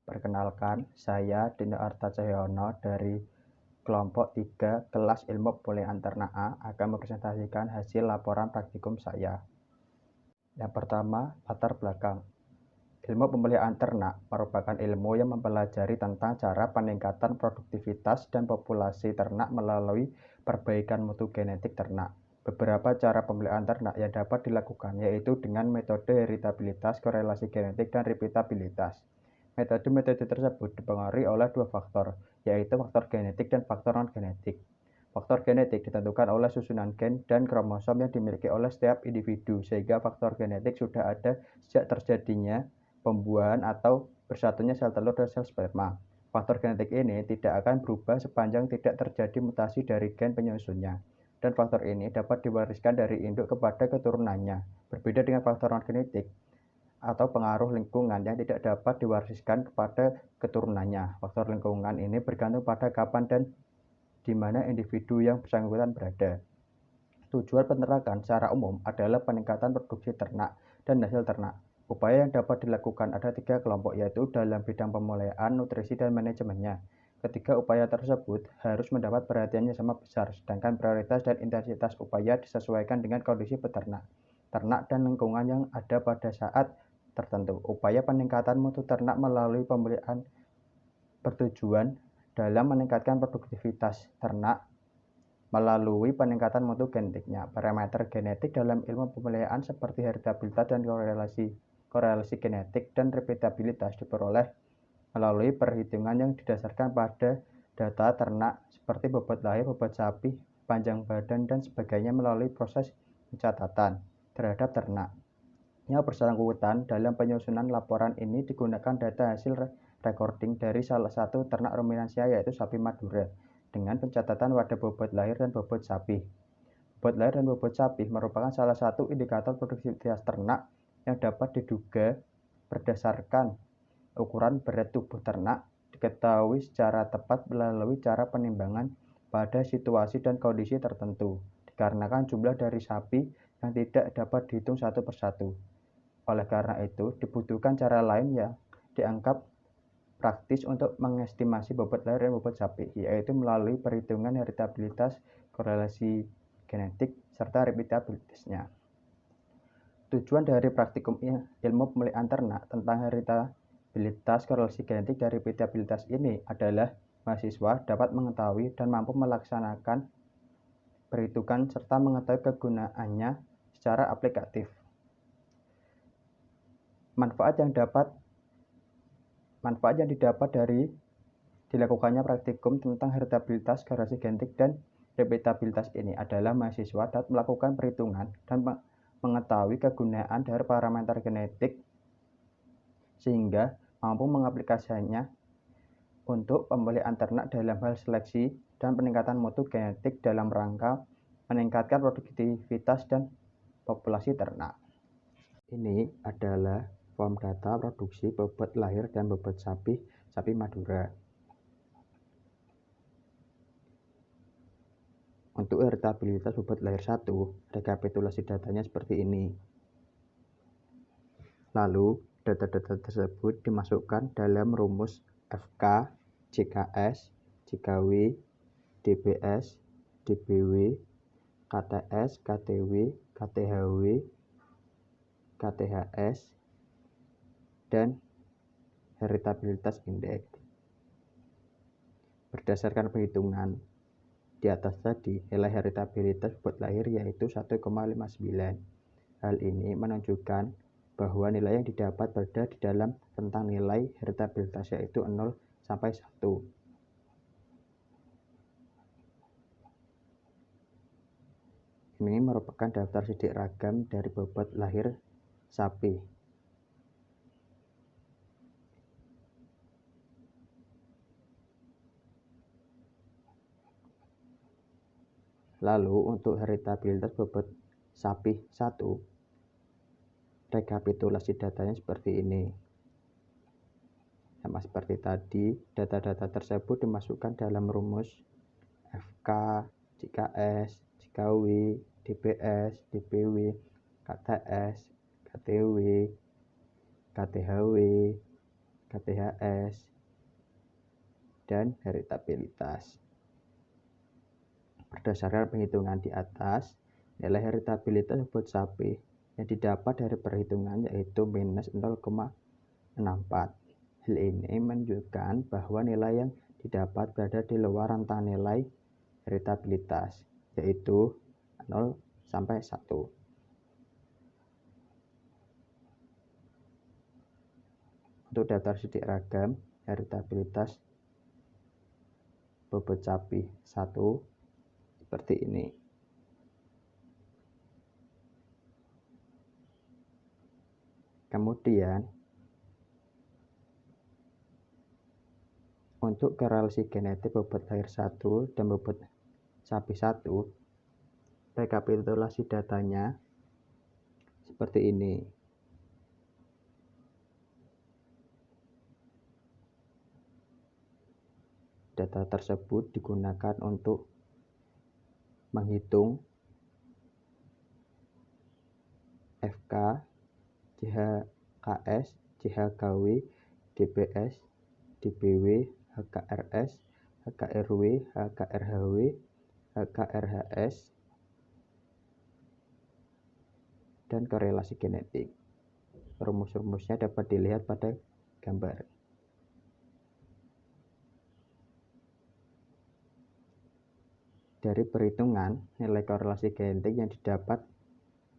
Perkenalkan, saya Dino Arta Cahyono dari kelompok 3 kelas ilmu pemeliharaan ternak A akan mempresentasikan hasil laporan praktikum saya. Yang pertama, latar belakang. Ilmu pemeliharaan ternak merupakan ilmu yang mempelajari tentang cara peningkatan produktivitas dan populasi ternak melalui perbaikan mutu genetik ternak. Beberapa cara pemeliharaan ternak yang dapat dilakukan yaitu dengan metode heritabilitas, korelasi genetik, dan repeatabilitas. Metode-metode tersebut dipengaruhi oleh dua faktor, yaitu faktor genetik dan faktor non-genetik. Faktor genetik ditentukan oleh susunan gen dan kromosom yang dimiliki oleh setiap individu, sehingga faktor genetik sudah ada sejak terjadinya pembuahan atau bersatunya sel telur dan sel sperma. Faktor genetik ini tidak akan berubah sepanjang tidak terjadi mutasi dari gen penyusunnya. Dan faktor ini dapat diwariskan dari induk kepada keturunannya. Berbeda dengan faktor non-genetik atau pengaruh lingkungan yang tidak dapat diwariskan kepada keturunannya. Faktor lingkungan ini bergantung pada kapan dan di mana individu yang bersangkutan berada. Tujuan peternakan secara umum adalah peningkatan produksi ternak dan hasil ternak. Upaya yang dapat dilakukan ada 3 kelompok, yaitu dalam bidang pemeliharaan, nutrisi, dan manajemennya. Ketiga upaya tersebut harus mendapat perhatian yang sama besar, sedangkan prioritas dan intensitas upaya disesuaikan dengan kondisi peternak, ternak, dan lingkungan yang ada pada saat tertentu. Upaya peningkatan mutu ternak melalui pemeliharaan bertujuan dalam meningkatkan produktivitas ternak melalui peningkatan mutu genetiknya. Parameter genetik dalam ilmu pemeliharaan seperti heritabilitas dan korelasi genetik dan repeatabilitas diperoleh melalui perhitungan yang didasarkan pada data ternak seperti bobot lahir, bobot sapi, panjang badan, dan sebagainya melalui proses pencatatan terhadap ternak. Yang bersangkutan dalam penyusunan laporan ini digunakan data hasil recording dari salah satu ternak ruminansia, yaitu sapi Madura, dengan pencatatan pada bobot lahir dan bobot sapi. Bobot lahir dan bobot sapi merupakan salah satu indikator produktivitas ternak yang dapat diduga berdasarkan ukuran berat tubuh ternak, diketahui secara tepat melalui cara penimbangan pada situasi dan kondisi tertentu, dikarenakan jumlah dari sapi yang tidak dapat dihitung satu persatu. Oleh karena itu, dibutuhkan cara lain yang dianggap praktis untuk mengestimasi bobot lahir dan bobot sapi, yaitu melalui perhitungan heritabilitas, korelasi genetik, serta repeatabilitasnya. Tujuan dari praktikum ilmu pemeliharaan ternak tentang heritabilitas, korelasi genetik, dan repeatabilitas ini adalah mahasiswa dapat mengetahui dan mampu melaksanakan perhitungan serta mengetahui kegunaannya secara aplikatif. Manfaat yang didapat dari dilakukannya praktikum tentang heritabilitas, korelasi genetik, dan repeatabilitas ini adalah mahasiswa dapat melakukan perhitungan dan mengetahui kegunaan dari parameter genetik sehingga mampu mengaplikasikannya untuk pemeliharaan ternak dalam hal seleksi dan peningkatan mutu genetik dalam rangka meningkatkan produktivitas dan populasi ternak. Ini adalah form data produksi bobot lahir dan bobot sapi Madura. Untuk heritabilitas bobot lahir 1, rekapitulasi datanya seperti ini. Lalu, data-data tersebut dimasukkan dalam rumus FK, JKS, JKW, DBS, DBW, KTS, KTW, KTHW, KTHS, dan heritabilitas indeks. Berdasarkan perhitungan di atas tadi, nilai heritabilitas bobot lahir yaitu 1,59. Hal ini menunjukkan bahwa nilai yang didapat berada di dalam rentang nilai heritabilitas, yaitu 0 sampai 1. Ini merupakan daftar sidik ragam dari bobot lahir sapi. Lalu untuk heritabilitas bobot sapi 1, rekapitulasi datanya seperti ini. Sama seperti tadi, data-data tersebut dimasukkan dalam rumus FK, JKS, JKW, DBS, DBW, KTS, KTW, KTHW, KTHS, dan heritabilitas. Berdasarkan perhitungan di atas, nilai heritabilitas bobot sapi yang didapat dari perhitungan yaitu minus 0,64. Hal ini menunjukkan bahwa nilai yang didapat berada di luar rentang nilai heritabilitas, yaitu 0 sampai 1. Untuk daftar sidik ragam heritabilitas bobot sapi 1 seperti ini. Kemudian untuk korelasi genetik bobot lahir 1 dan bobot sapi 1, rekapitulasi datanya seperti ini. Data tersebut digunakan untuk menghitung FK, JHKS, JHKW, DBS, DBW, HKRS, HKRW, HKRHW, HKRHS, dan korelasi genetik. Rumus-rumusnya dapat dilihat pada gambar. Dari perhitungan, nilai korelasi genetik yang didapat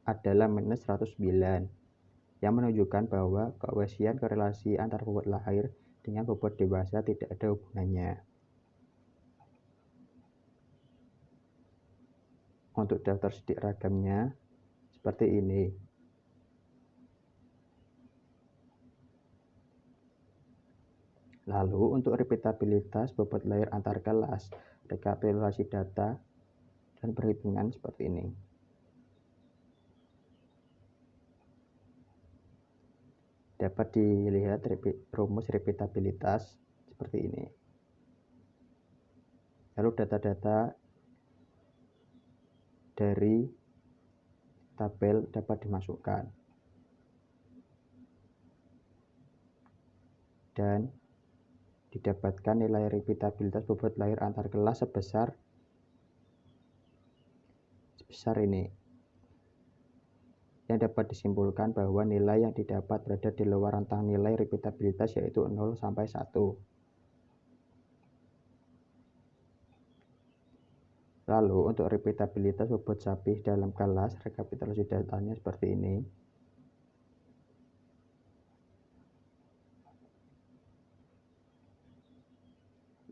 adalah minus 109, yang menunjukkan bahwa koefisien korelasi antar bobot lahir dengan bobot dewasa tidak ada hubungannya. Untuk daftar sidik ragamnya seperti ini. Lalu untuk repeatabilitas bobot lahir antar kelas, rekapitulasi data dan perhitungan seperti ini. Dapat dilihat rumus repeatabilitas seperti ini. Lalu data-data dari tabel dapat dimasukkan. Dan didapatkan nilai repeatabilitas bobot lahir antar kelas sebesar ini. Yang dapat disimpulkan bahwa nilai yang didapat berada di luar rentang nilai repeatabilitas yaitu 0 sampai 1. Lalu untuk repeatabilitas bobot sapi dalam kelas, rekapitulasi datanya seperti ini.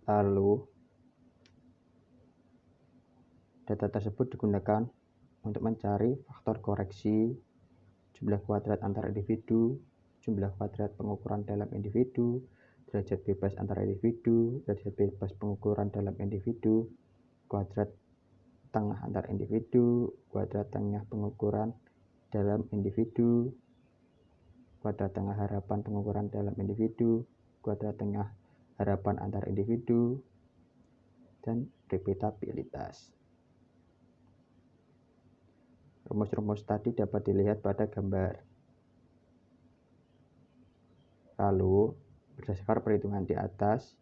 Lalu data tersebut digunakan untuk mencari faktor koreksi, jumlah kuadrat antar individu, jumlah kuadrat pengukuran dalam individu, derajat bebas antar individu, derajat bebas pengukuran dalam individu, kuadrat tengah antar individu, kuadrat tengah pengukuran dalam individu, kuadrat tengah harapan pengukuran dalam individu, kuadrat tengah harapan antar individu, dan repeatabilitas. Rumus-rumus tadi dapat dilihat pada gambar. Lalu, berdasarkan perhitungan di atas,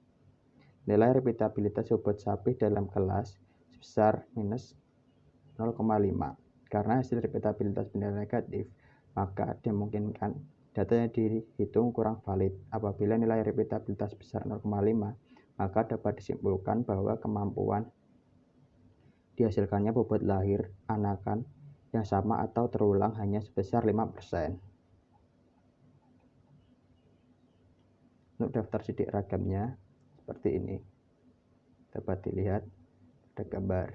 nilai repeatabilitas bobot sapi dalam kelas sebesar minus 0,5. Karena hasil repeatabilitas benar negatif, maka dimungkinkan data yang dihitung kurang valid. Apabila nilai repeatabilitas besar 0,5, maka dapat disimpulkan bahwa kemampuan dihasilkannya bobot lahir anakan yang sama atau terulang hanya sebesar 5%. Untuk daftar sidik ragamnya seperti ini. Dapat dilihat pada gambar.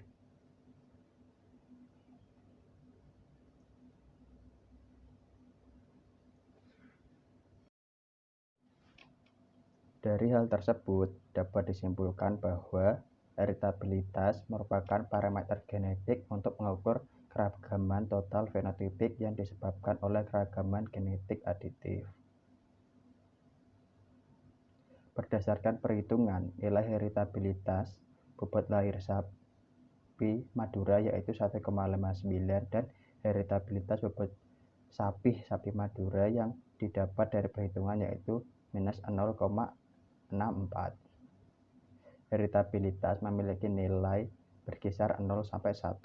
Dari hal tersebut, dapat disimpulkan bahwa heritabilitas merupakan parameter genetik untuk mengukur keragaman total fenotipik yang disebabkan oleh keragaman genetik aditif. Berdasarkan perhitungan, nilai heritabilitas bobot lahir sapi Madura yaitu 1,59 dan heritabilitas bobot sapi Madura yang didapat dari perhitungan yaitu minus 0,64. Heritabilitas memiliki nilai berkisar 0 sampai 1.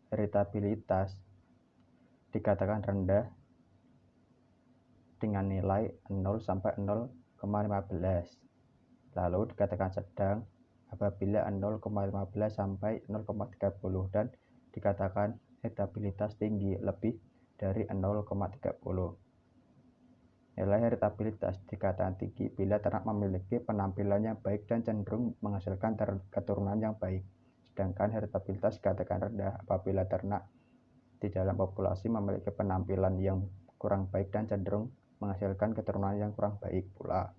Heritabilitas dikatakan rendah dengan nilai 0 sampai 0,15. Lalu dikatakan sedang apabila 0,15 sampai 0,30 dan dikatakan heritabilitas tinggi lebih dari 0,30. Nilai heritabilitas dikatakan tinggi bila ternak memiliki penampilan yang baik dan cenderung menghasilkan keturunan yang baik. Sedangkan heritabilitas dikatakan rendah apabila ternak di dalam populasi memiliki penampilan yang kurang baik dan cenderung menghasilkan keturunan yang kurang baik pula.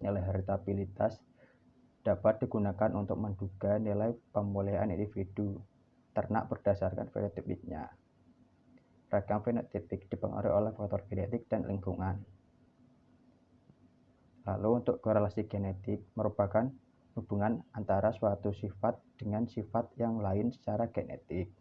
Nilai heritabilitas dapat digunakan untuk menduga nilai pemulihan individu ternak berdasarkan fenotipiknya. Ragam fenotipik dipengaruhi oleh faktor genetik dan lingkungan. Lalu untuk korelasi genetik merupakan hubungan antara suatu sifat dengan sifat yang lain secara genetik.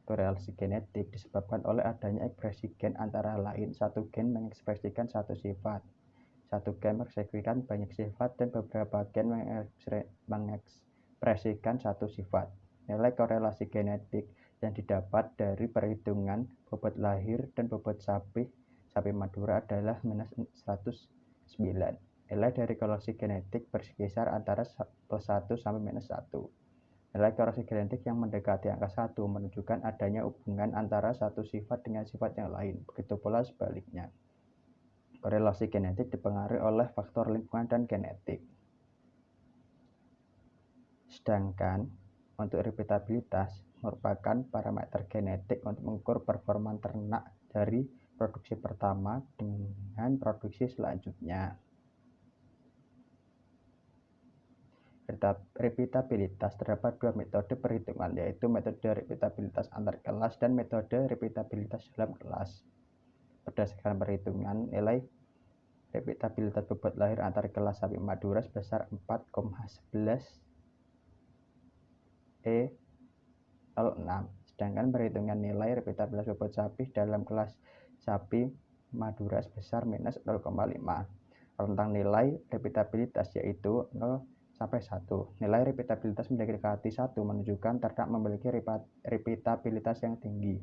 Korelasi genetik disebabkan oleh adanya ekspresi gen antara lain. Satu gen mengekspresikan satu sifat. Satu gen mengekspresikan banyak sifat dan beberapa gen mengekspresikan satu sifat. Nilai korelasi genetik yang didapat dari perhitungan bobot lahir dan bobot sapi madura adalah minus 109. Nilai dari korelasi genetik berkisar antara plus 1 sampai minus 1. Nilai korelasi genetik yang mendekati angka 1 menunjukkan adanya hubungan antara satu sifat dengan sifat yang lain. Begitu pula sebaliknya. Korelasi genetik dipengaruhi oleh faktor lingkungan dan genetik. Sedangkan untuk repeatabilitas merupakan parameter genetik untuk mengukur performa ternak dari produksi pertama dengan produksi selanjutnya. Repeatabilitas terdapat dua metode perhitungan, yaitu metode repeatabilitas antar kelas dan metode repeatabilitas dalam kelas. Berdasarkan perhitungan, nilai repeatabilitas bobot lahir antar kelas sapi madura sebesar 4,11 E06. Sedangkan perhitungan nilai repeatabilitas bobot sapi dalam kelas sapi madura sebesar minus 0,5. Rentang nilai repeatabilitas yaitu 0 sampai 1. Nilai repeatabilitas mendekati 1 menunjukkan ternak memiliki repeatabilitas yang tinggi.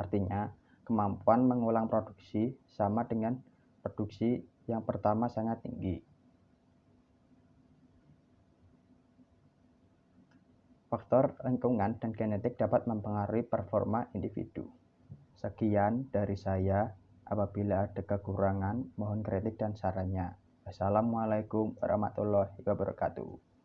Artinya, kemampuan mengulang produksi sama dengan produksi yang pertama sangat tinggi. Faktor lingkungan dan genetik dapat mempengaruhi performa individu. Sekian dari saya. Apabila ada kekurangan, mohon kritik dan sarannya. Wassalamualaikum warahmatullahi wabarakatuh.